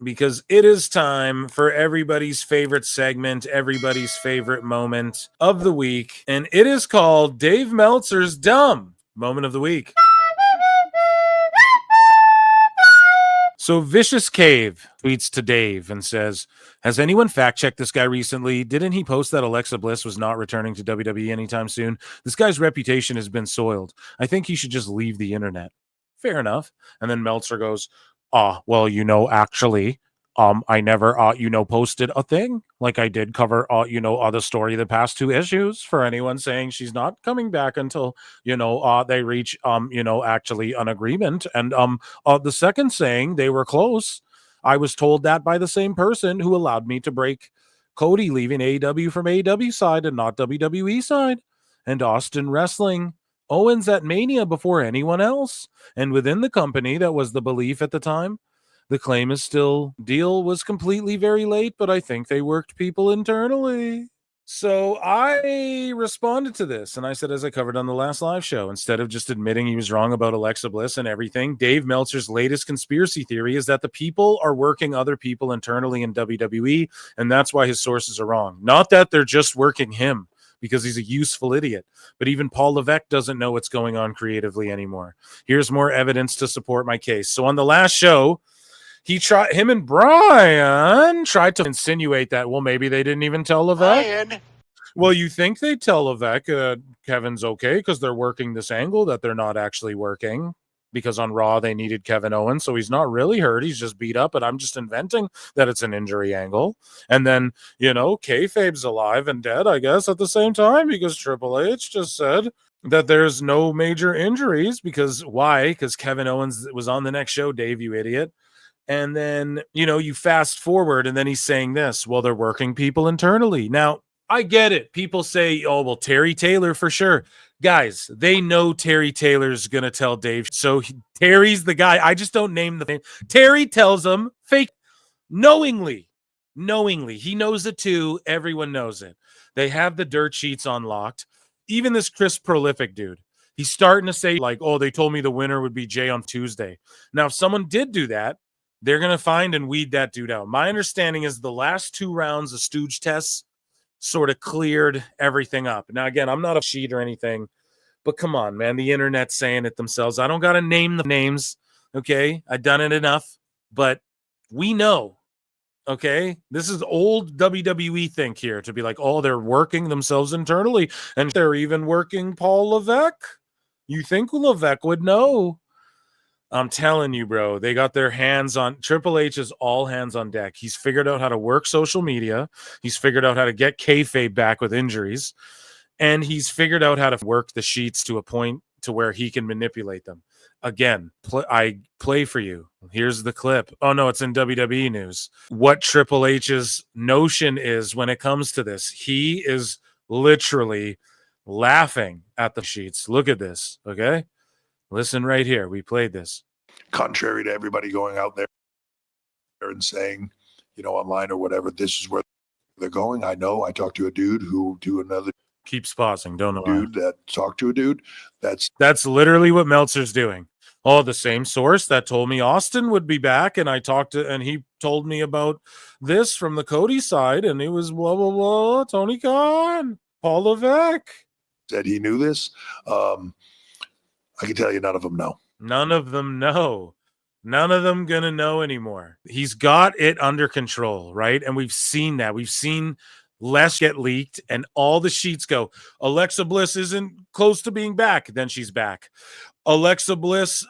because it is time for everybody's favorite segment, everybody's favorite moment of the week, and it is called Dave Meltzer's Dumb Moment of the Week. So Vicious Cave tweets to Dave and says, has anyone fact-checked this guy recently? Didn't he post that Alexa Bliss was not returning to WWE anytime soon? This guy's reputation has been soiled. I think he should just leave the internet. Fair enough. And then Meltzer goes, well, actually, I never, posted a thing. Like I did cover, the story the past 2 issues for anyone saying she's not coming back until, they reach, actually an agreement. And the second saying they were close, I was told that by the same person who allowed me to break Cody leaving AEW from AEW side and not WWE side. And Austin wrestling Owens at Mania before anyone else. And within the company, that was the belief at the time. The claim is still, deal was completely very late, but I think they worked people internally. So I responded to this, and I said, as I covered on the last live show, instead of just admitting he was wrong about Alexa Bliss and everything, Dave Meltzer's latest conspiracy theory is that the people are working other people internally in WWE, and that's why his sources are wrong. Not that they're just working him, because he's a useful idiot. But even Paul Levesque doesn't know what's going on creatively anymore. Here's more evidence to support my case. So on the last show, him and Brian tried to insinuate that, well, maybe they didn't even tell Levesque. Well, you think they tell Levesque Kevin's okay because they're working this angle that they're not actually working, because on Raw they needed Kevin Owens, so he's not really hurt, he's just beat up, but I'm just inventing that it's an injury angle. And then, kayfabe's alive and dead, I guess, at the same time, because Triple H just said that there's no major injuries. Because why? Because Kevin Owens was on the next show, Dave, you idiot. And then, you fast forward, and then he's saying this, well, they're working people internally. Now, I get it. People say, oh, well, Terry Taylor for sure. Guys, they know Terry Taylor's going to tell Dave. So Terry's the guy. I just don't name the name. Terry tells him fake knowingly. He knows it too. Everyone knows it. They have the dirt sheets unlocked. Even this Chris Prolific dude, he's starting to say like, oh, they told me the winner would be Jay on Tuesday. Now, if someone did do that, they're going to find and weed that dude out. My understanding is the last 2 rounds of Stooge tests sort of cleared everything up. Now, again, I'm not a sheet or anything, but come on, man. The internet's saying it themselves. I don't got to name the names, okay? I've done it enough, but we know, okay? This is old WWE think here to be like, oh, they're working themselves internally, and they're even working Paul Levesque. You think Levesque would know? I'm telling you, bro, they got their hands on Triple H is all hands on deck. He's figured out how to work social media. He's figured out how to get kayfabe back with injuries. And he's figured out how to work the sheets to a point to where he can manipulate them. Again, I play for you. Here's the clip. Oh, no, it's in WWE news. What Triple H's notion is when it comes to this. He is literally laughing at the sheets. Look at this, okay? Listen right here. We played this. Contrary to everybody going out there and saying, online or whatever, this is where they're going. I know. I talked to a dude who to another. Keeps pausing. Don't know. Dude that talked to a dude. That's literally what Meltzer's doing. Oh, the same source that told me Austin would be back, and he told me about this from the Cody side, and it was blah blah blah. Tony Khan, Paul Levesque said he knew this. I can tell you none of them know. None of them know. None of them gonna know anymore. He's got it under control, right? And we've seen that. We've seen less get leaked, and all the sheets go, Alexa Bliss isn't close to being back. Then she's back. Alexa Bliss is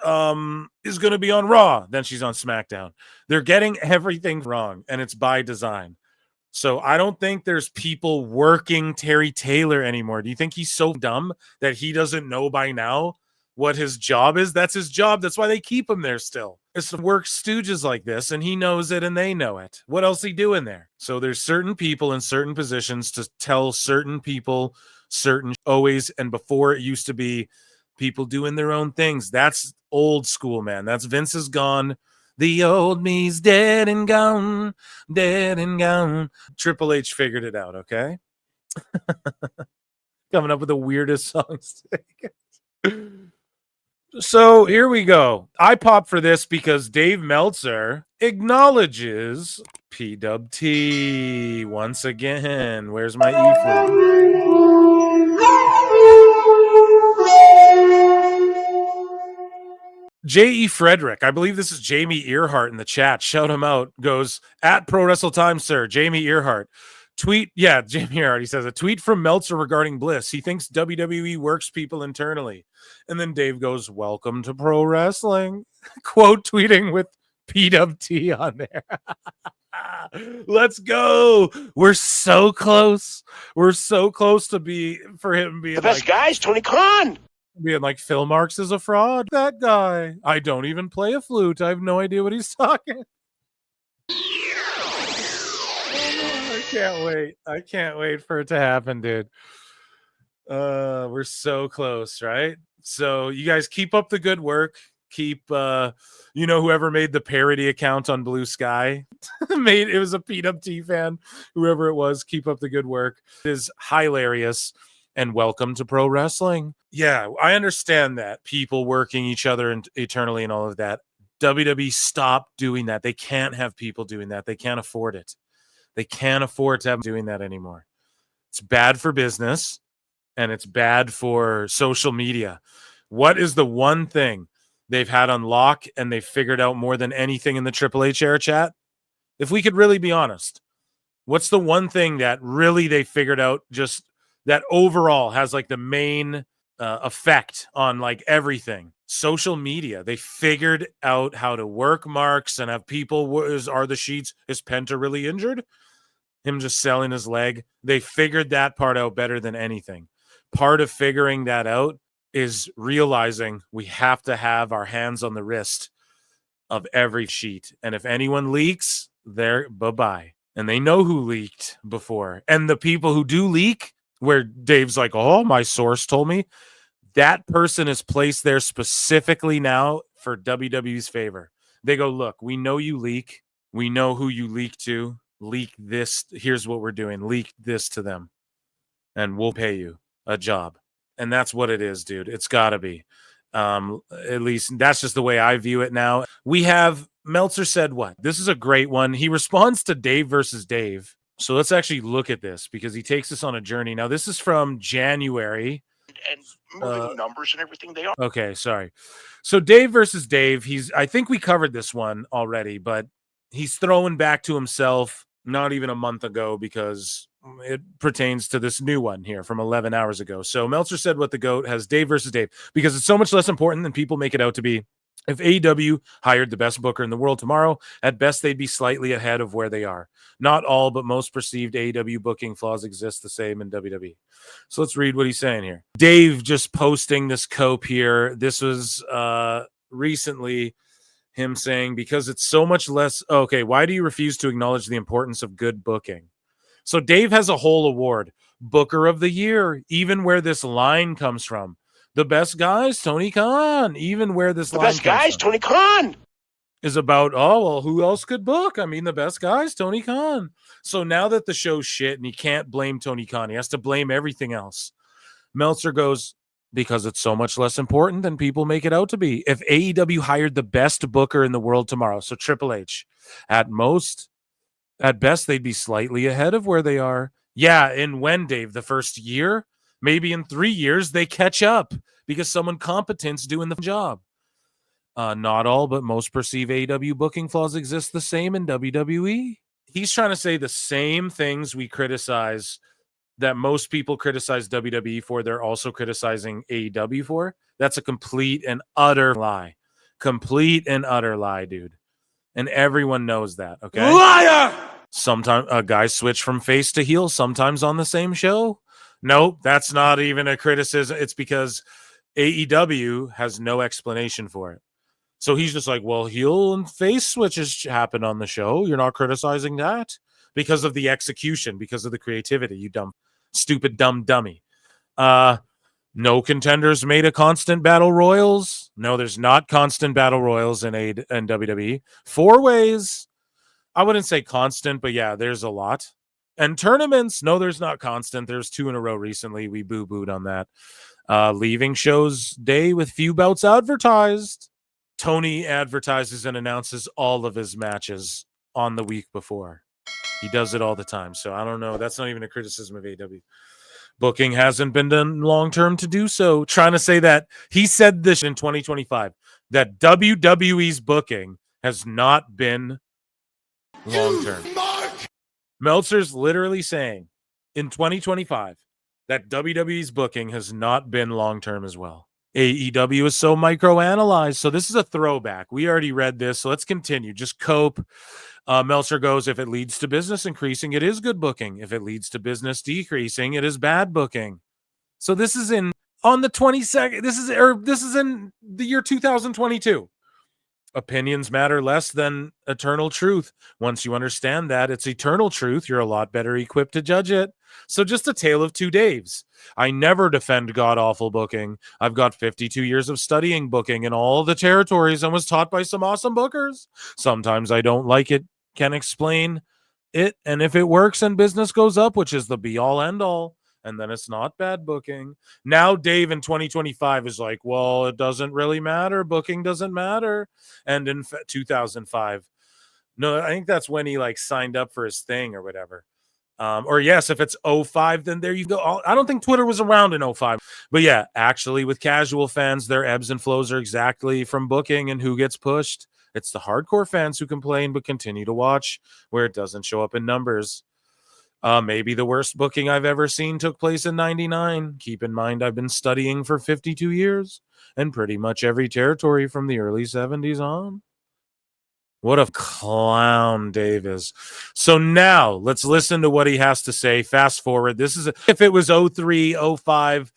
going to be on Raw. Then she's on SmackDown. They're getting everything wrong, and it's by design. So I don't think there's people working Terry Taylor anymore. Do you think he's so dumb that he doesn't know by now what his job is? That's his job. That's why they keep him there still. It's to work stooges like this, and he knows it and they know it. What else he doing there? So there's certain people in certain positions to tell certain people certain always, and before it used to be people doing their own things. That's old school, man. That's Vince is gone. The old me's dead and gone, dead and gone. Triple H figured it out, okay? Coming up with the weirdest songs today. So here we go. I pop for this because Dave Meltzer acknowledges PWT once again. Where's my J.E. Frederick, I believe this is Jamie Earhart in the chat. Shout him out. Goes at Pro Wrestle Times, sir. Jamie Earhart. Tweet, yeah, Jamie Earhart. He says a tweet from Meltzer regarding Bliss. He thinks WWE works people internally. And then Dave goes, "Welcome to pro wrestling." Quote tweeting with PWT on there. Let's go. We're so close. We're so close to for him being the best guys, Tony Khan. Being like, Phil Marks is a fraud. That guy. I don't even play a flute. I have no idea what he's talking. I can't wait. I can't wait for it to happen, dude. We're so close, right? So you guys keep up the good work. Keep whoever made the parody account on Blue Sky it was a PWT fan, whoever it was. Keep up the good work. It is hilarious. And welcome to pro wrestling. Yeah, I understand that people working each other eternally and all of that. WWE, stop doing that. They can't have people doing that. They can't afford it. They can't afford to have doing that anymore. It's bad for business and it's bad for social media. What is the one thing they've had on lock and they've figured out more than anything in the Triple H era chat? If we could really be honest, what's the one thing that really they figured out, just that overall has like the main effect on like everything? Social media. They figured out how to work marks and have people. Are the sheets? Is Penta really injured? Him just selling his leg. They figured that part out better than anything. Part of figuring that out is realizing we have to have our hands on the wrist of every sheet. And if anyone leaks, they're bye-bye. And they know who leaked before. And the people who do leak, where Dave's like, oh, my source told me, that person is placed there specifically now for WWE's favor. They go, look, we know you leak. We know who you leak to. Leak this. Here's what we're doing. Leak this to them. And we'll pay you a job. And that's what it is, dude. It's got to be. At least that's just the way I view it now. We have Meltzer said what? This is a great one. He responds to Dave versus Dave. So let's actually look at this because he takes us on a journey. Now, this is from January. And moving numbers and everything they are. Okay, sorry. So Dave versus Dave, I think we covered this one already, but he's throwing back to himself not even a month ago because it pertains to this new one here from 11 hours ago. So Meltzer said what the GOAT has Dave versus Dave because it's so much less important than people make it out to be. If AEW hired the best booker in the world tomorrow, at best they'd be slightly ahead of where they are. Not all, but most perceived AEW booking flaws exist the same in WWE. So let's read what he's saying here. Dave just posting this cope here. This was recently him saying, because it's so much less. Okay, why do you refuse to acknowledge the importance of good booking? So Dave has a whole award, Booker of the Year, even where this line comes from. The best guys, Tony Khan. Even where this line comes from. The best guys, Tony Khan. Is about, oh, well, who else could book? I mean, the best guys, Tony Khan. So now that the show's shit and he can't blame Tony Khan, he has to blame everything else. Meltzer goes, because it's so much less important than people make it out to be. If AEW hired the best booker in the world tomorrow, so Triple H, at best, they'd be slightly ahead of where they are. Yeah, in when, Dave? The first year? Maybe in 3 years, they catch up because someone competent's doing the job. Not all, but most perceive AEW booking flaws exist the same in WWE. He's trying to say the same things we criticize that most people criticize WWE for, they're also criticizing AEW for. That's a complete and utter lie. Complete and utter lie, dude. And everyone knows that, okay? Liar! Sometimes guys switch from face to heel, sometimes on the same show. Nope, that's not even a criticism. It's because AEW has no explanation for it. So he's just like, well, heel and face switches happen on the show. You're not criticizing that because of the execution, because of the creativity, you dumb, stupid, dumb dummy. No contenders made a constant battle royals. No, there's not constant battle royals in WWE. 4 ways. I wouldn't say constant, but yeah, there's a lot. And tournaments, no, there's not constant. There's 2 in a row recently. We boo-booed on that. Leaving shows day with few bouts advertised. Tony advertises and announces all of his matches on the week before. He does it all the time. So I don't know. That's not even a criticism of AW. Booking hasn't been done long-term to do so. Trying to say that he said this in 2025, that WWE's booking has not been long-term. Meltzer's literally saying in 2025 that WWE's booking has not been long-term as well. AEW is so microanalyzed. So this is a throwback. We already read this. So let's continue. Just cope. Meltzer goes, if it leads to business increasing, it is good booking. If it leads to business decreasing, it is bad booking. So this is on the 22nd. This is in the year 2022. Opinions matter less than eternal truth. Once you understand that it's eternal truth, you're a lot better equipped to judge it. So just a tale of 2 Daves. I never defend god-awful booking. I've got 52 years of studying booking in all the territories and was taught by some awesome bookers. Sometimes I don't like it, can explain it, and if it works and business goes up, which is the be-all, end-all, and then it's not bad booking. Now Dave in 2025 is like, well, it doesn't really matter. Booking doesn't matter. And in 2005, no, I think that's when he like signed up for his thing or whatever. Or yes, if it's 05, then there you go. I don't think Twitter was around in 05. But yeah, actually with casual fans, their ebbs and flows are exactly from booking and who gets pushed. It's the hardcore fans who complain but continue to watch where it doesn't show up in numbers. Maybe the worst booking I've ever seen took place in 99. Keep in mind, I've been studying for 52 years and pretty much every territory from the early 70s on. What a clown Dave is. So now let's listen to what he has to say. Fast forward. This is if it was 03, 05,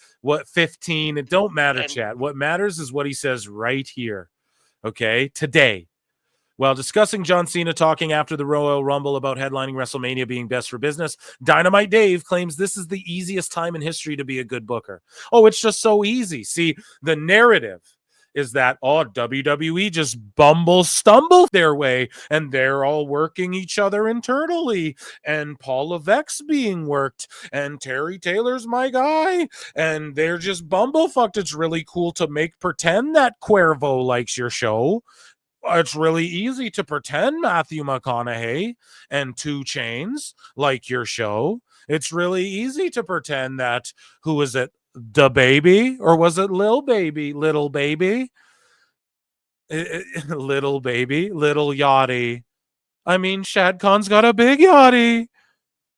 15, it don't matter, chat. What matters is what he says right here. Okay, today. While discussing John Cena talking after the Royal Rumble about headlining WrestleMania being best for business, Dynamite Dave claims this is the easiest time in history to be a good booker. Oh, it's just so easy. See, the narrative is that, WWE just stumble their way, and they're all working each other internally, and Paul Levesque's being worked, and Terry Taylor's my guy, and they're just bumblefucked. It's really cool to pretend that Cuervo likes your show. It's really easy to pretend Matthew McConaughey and 2 Chainz like your show. It's really easy to pretend that, who is it, the baby? Or was it Little Baby? Little Baby? Little Baby? Little Yachty. I mean, Shad Khan's got a big yachty.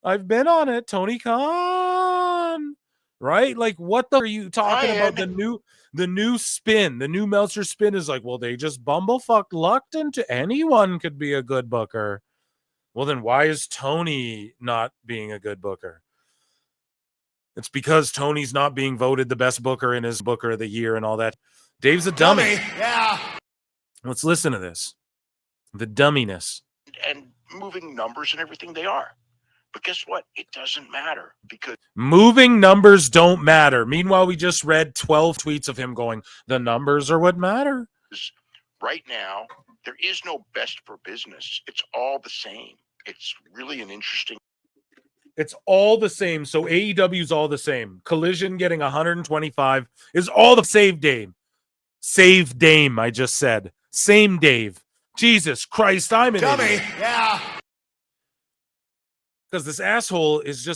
I've been on it. Tony Khan. Right? Like, what the are you talking about? The new spin, the new Meltzer spin is like, well, they just bumblefucked lucked into anyone could be a good booker. Well, then why is Tony not being a good booker? It's because Tony's not being voted the best booker in his booker of the year and all that. Dave's a dummy. Yeah. Let's listen to this. The dumminess. And moving numbers and everything, they are. But guess what? It doesn't matter because moving numbers don't matter. Meanwhile, we just read 12 tweets of him going, the numbers are what matter. Right now, there is no best for business. It's all the same. It's really an interesting. It's all the same. So AEW's all the same. Collision getting 125 is all the save Dame. Save Dame, I just said. Same Dave. Jesus Christ, I'm an idiot. Yeah. Because this asshole is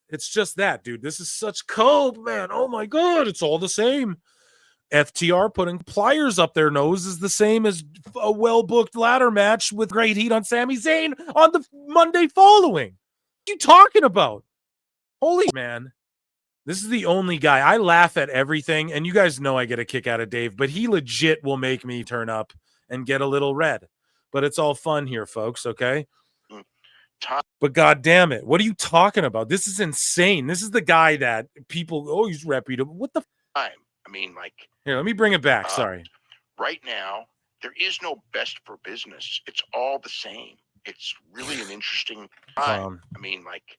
it's just that, dude. This is such cope, man. Oh my God, it's all the same. FTR putting pliers up their nose is the same as a well-booked ladder match with great heat on Sami Zayn on the Monday following. What are you talking about? Holy man. This is the only guy. I laugh at everything, and you guys know I get a kick out of Dave, but he legit will make me turn up and get a little red. But it's all fun here, folks, okay? But God damn it, what are you talking about? This is insane. This is the guy that people, he's reputable. What the time? I mean, like, here, let me bring it back. Sorry. Right now, there is no best for business. It's all the same. It's really an interesting time. I mean, like,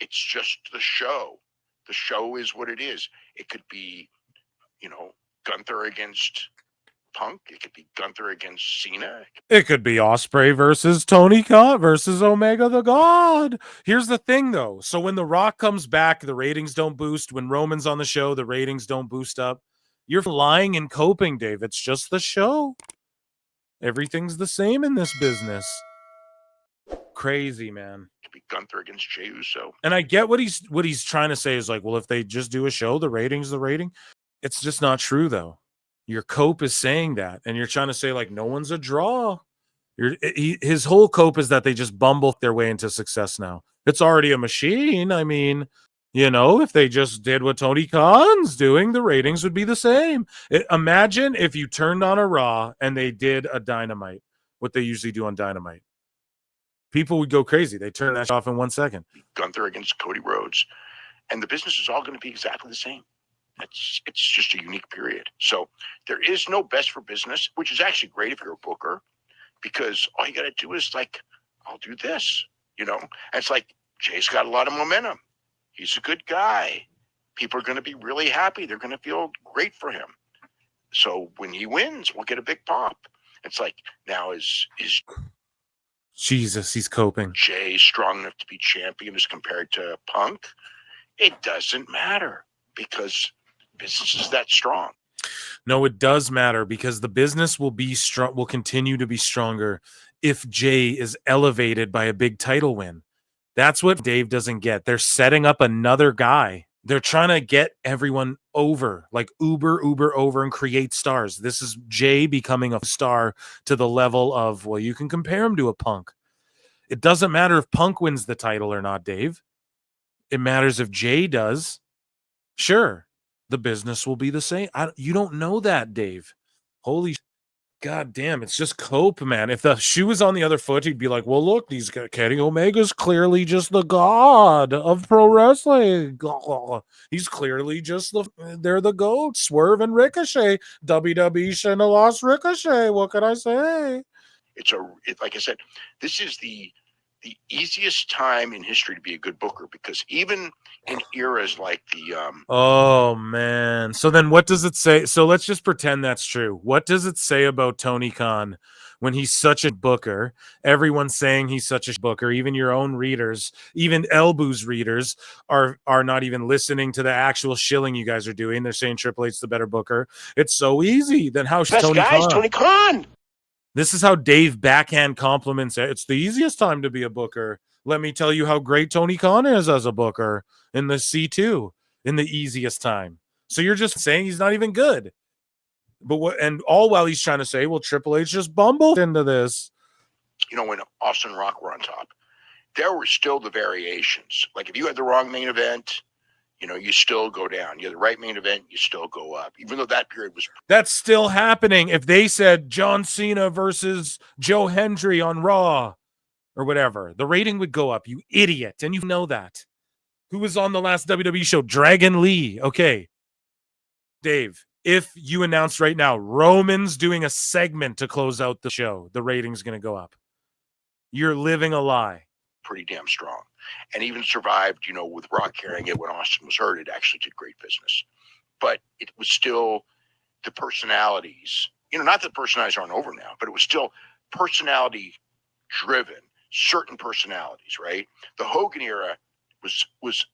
it's just the show. The show is what it is. It could be, Gunther against Punk. It could be Gunther against Cena. It could be Ospreay versus Tony Khan versus Omega the God. Here's the thing, though. So when The Rock comes back, the ratings don't boost. When Roman's on the show, the ratings don't boost up. You're lying and coping, Dave. It's just the show. Everything's the same in this business. Crazy, man. It could be Gunther against Jey Uso. And I get what he's trying to say is like, well, if they just do a show, the rating's the rating. It's just not true, though. Your cope is saying that, and you're trying to say like no one's a draw. His whole cope is that they just bumble their way into success now. It's already a machine. I mean, you know, if they just did what Tony Khan's doing, the ratings would be the same. Imagine if you turned on a Raw and they did a Dynamite, what they usually do on Dynamite. People would go crazy. They turn that off in 1 second. Gunther against Cody Rhodes, and the business is all going to be exactly the same. It's just a unique period. So there is no best for business, which is actually great if you're a booker, because all you got to do is like, I'll do this, you know. And it's like Jay's got a lot of momentum. He's a good guy. People are going to be really happy. They're going to feel great for him. So when he wins, we'll get a big pop. It's like, now is Jesus, he's coping. Jay strong enough to be champion as compared to Punk? It doesn't matter because business is that strong. No, it does matter because the business will be strong, will continue to be stronger if Jay is elevated by a big title win. That's what Dave doesn't get. They're setting up another guy. They're trying to get everyone over, like uber over and create stars. This is Jay becoming a star to the level of, well, you can compare him to a Punk. It doesn't matter if Punk wins the title or not, Dave. It matters if Jay does. Sure, the business will be the same. You don't know that, Dave. Holy God damn, it's just cope, man. If the shoe was on the other foot, he'd be like, well, look, Kenny Omega's clearly just the god of pro wrestling. He's clearly just they're the GOAT. Swerve and Ricochet. WWE shouldn't have lost Ricochet. What can I say? Like I said, this is the easiest time in history to be a good booker, because even in eras like the oh man, so then what does it say? So let's just pretend that's true. What does it say about Tony Khan when he's such a booker? Everyone's saying he's such a booker. Even your own readers, even Elboo's readers are not even listening to the actual shilling you guys are doing. They're saying Triple H's the better booker. It's so easy. Then how's Tony Khan? Tony Khan. This is how Dave backhand compliments it. It's the easiest time to be a booker. Let me tell you how great Tony Khan is as a booker in the C2 in the easiest time. So you're just saying he's not even good. But what, and all while he's trying to say, well, Triple H just bumbled into this. You know, when Austin and Rock were on top, there were still the variations. Like if you had the wrong main event, you know, you still go down. You have the right main event, you still go up. Even though that period was... That's still happening. If they said John Cena versus Joe Hendry on Raw or whatever, the rating would go up, you idiot. And you know that. Who was on the last WWE show? Dragon Lee. Okay. Dave, if you announce right now, Roman's doing a segment to close out the show, the rating's going to go up. You're living a lie. Pretty damn strong. And even survived, you know, with Rock carrying it when Austin was hurt. It actually did great business. But it was still the personalities. You know, not that personalities aren't over now, but it was still personality driven. Certain personalities, right? The Hogan era was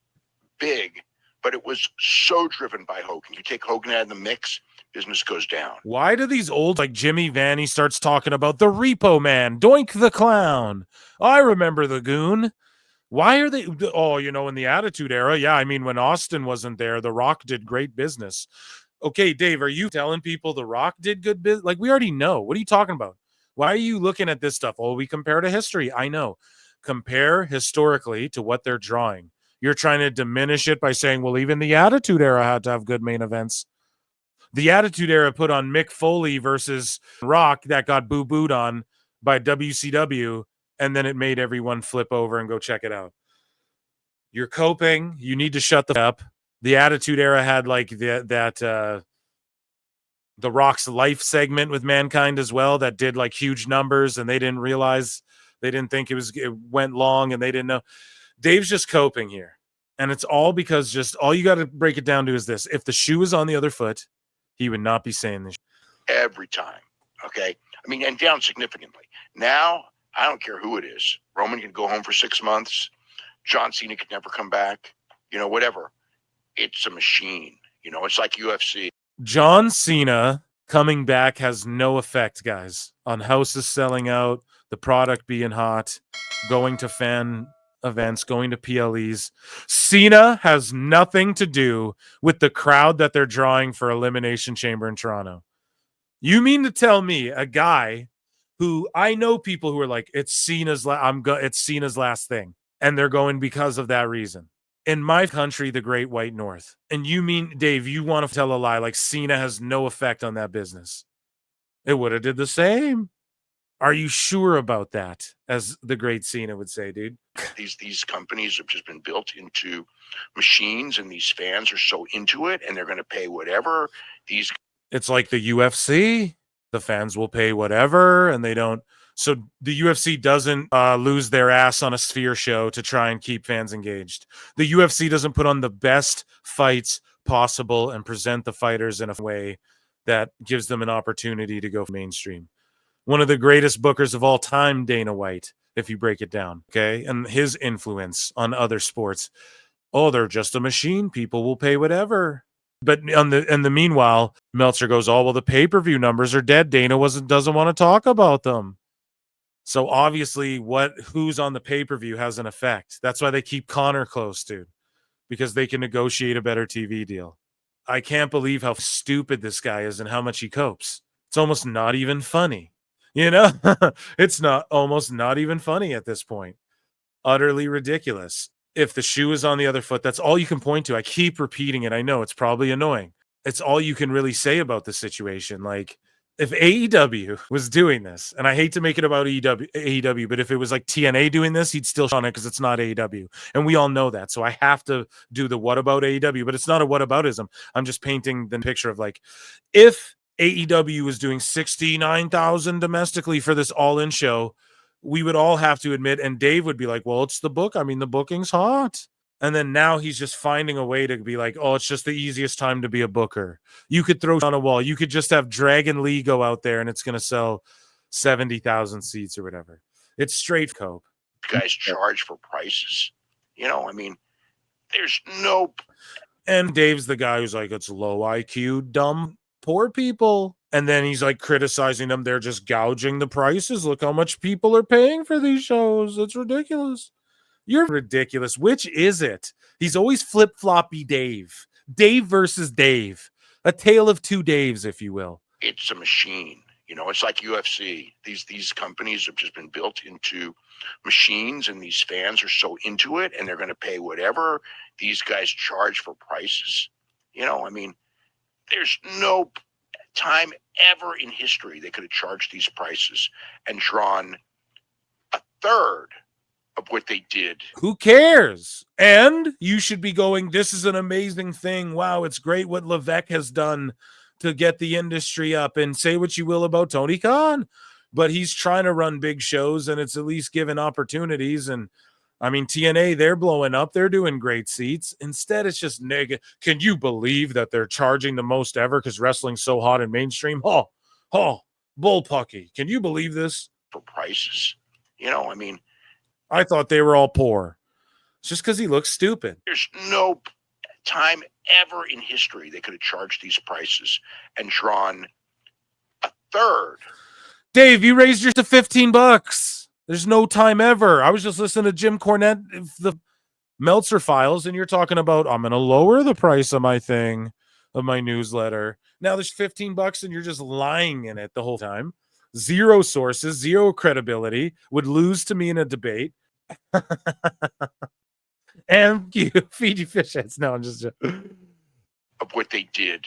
big, but it was so driven by Hogan. You take Hogan out of the mix, business goes down. Why do these old, like Jimmy Vanny starts talking about the Repo Man, Doink the Clown? I remember the Goon. Why are they? Oh, you know, in the Attitude Era, yeah. I mean, when Austin wasn't there, The Rock did great business. Okay, Dave, are you telling people The Rock did good business? Like, we already know. What are you talking about? Why are you looking at this stuff? Oh, we compare to history. I know. Compare historically to what they're drawing. You're trying to diminish it by saying, well, even the Attitude Era had to have good main events. The Attitude Era put on Mick Foley versus Rock that got boo-booed on by WCW, and then it made everyone flip over and go check it out. You're coping. You need to shut the up. The Attitude Era had like the Rock's Life segment with Mankind as well that did like huge numbers, and they didn't think it went long, and they didn't know. Dave's just coping here. And it's all because just all you got to break it down to is this. If the shoe is on the other foot, he would not be saying this. every time. Okay. I mean, and down significantly. Now, I don't care who it is. Roman can go home for 6 months. John Cena could never come back. Whatever. It's a machine. It's like UFC. John Cena coming back has no effect, guys, on houses selling out, the product being hot, going to fan events, going to PLEs. Cena has nothing to do with the crowd that they're drawing for Elimination Chamber in Toronto. You mean to tell me a guy who I know people who are like, it's Cena's last thing, and they're going because of that reason. In my country, the Great White North. And you mean, Dave, you want to tell a lie like Cena has no effect on that business? It would have did the same. Are you sure about that? As the great Cena would say, dude. These companies have just been built into machines, and these fans are so into it, and they're going to pay whatever. It's like the UFC. The fans will pay whatever, and they don't. So the UFC doesn't lose their ass on a Sphere show to try and keep fans engaged. The UFC doesn't put on the best fights possible and present the fighters in a way that gives them an opportunity to go mainstream. One of the greatest bookers of all time, Dana White, if you break it down, okay? And his influence on other sports. Oh, they're just a machine. People will pay whatever. But in the meanwhile, Meltzer goes, oh, well, the pay-per-view numbers are dead. Dana doesn't want to talk about them. So obviously who's on the pay-per-view has an effect. That's why they keep Connor close, dude, because they can negotiate a better TV deal. I can't believe how stupid this guy is and how much he copes. It's almost not even funny. It's almost not even funny at this point. Utterly ridiculous. If the shoe is on the other foot, that's all you can point to. I keep repeating it. I know it's probably annoying. It's all you can really say about the situation. Like, if AEW was doing this, and I hate to make it about AEW, but if it was like TNA doing this, he'd still on it because it's not AEW. And we all know that. So I have to do the what about AEW, but it's not a whataboutism. I'm just painting the picture of like, if AEW was doing 69,000 domestically for this all-in show, we would all have to admit, and Dave would be like, well, it's the book. I mean, the booking's hot. And then now he's just finding a way to be like, oh, it's just the easiest time to be a booker. You could throw on a wall. You could just have Dragon Lee go out there and it's going to sell 70,000 seats or whatever. It's straight cope. Guys charge for prices. I mean, there's no. And Dave's the guy who's like, it's low IQ, dumb, poor people. And then he's like criticizing them. They're just gouging the prices. Look how much people are paying for these shows. It's ridiculous. You're ridiculous. Which is it? He's always flip-floppy Dave. Dave versus Dave. A tale of two Daves, if you will. It's a machine. It's like UFC. These companies have just been built into machines, and these fans are so into it, and they're going to pay whatever. These guys charge for prices. I mean, there's no time ever in history they could have charged these prices and drawn a third of what they did. Who cares? And you should be going, this is an amazing thing. Wow, it's great what Levesque has done to get the industry up. And say what you will about Tony Khan, but he's trying to run big shows, and it's at least given opportunities. And I mean, TNA, they're blowing up. They're doing great seats. Instead, it's just negative. Can you believe that they're charging the most ever because wrestling's so hot and mainstream? Oh, bullpucky. Can you believe this? For prices. I mean, I thought they were all poor. It's just because he looks stupid. There's no time ever in history they could have charged these prices and drawn a third. Dave, you raised yours to $15. There's no time ever. I was just listening to Jim Cornette, the Meltzer Files, and you're talking about, I'm going to lower the price of my thing, of my newsletter. Now there's $15 and you're just lying in it the whole time. Zero sources, zero credibility, would lose to me in a debate. And you feed you fish heads. No, I'm just of what they did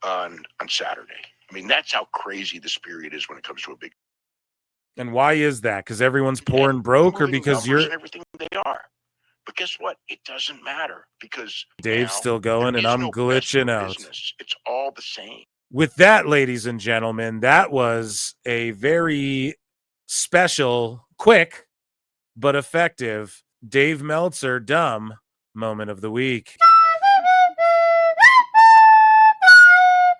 on Saturday. I mean, that's how crazy this period is when it comes to a big. And why is that? Because everyone's poor and broke, or because you're and everything they are. But guess what? It doesn't matter because Dave's still going and I'm glitching out. Business. It's all the same. With that, ladies and gentlemen, that was a very special, quick, but effective Dave Meltzer dumb moment of the week.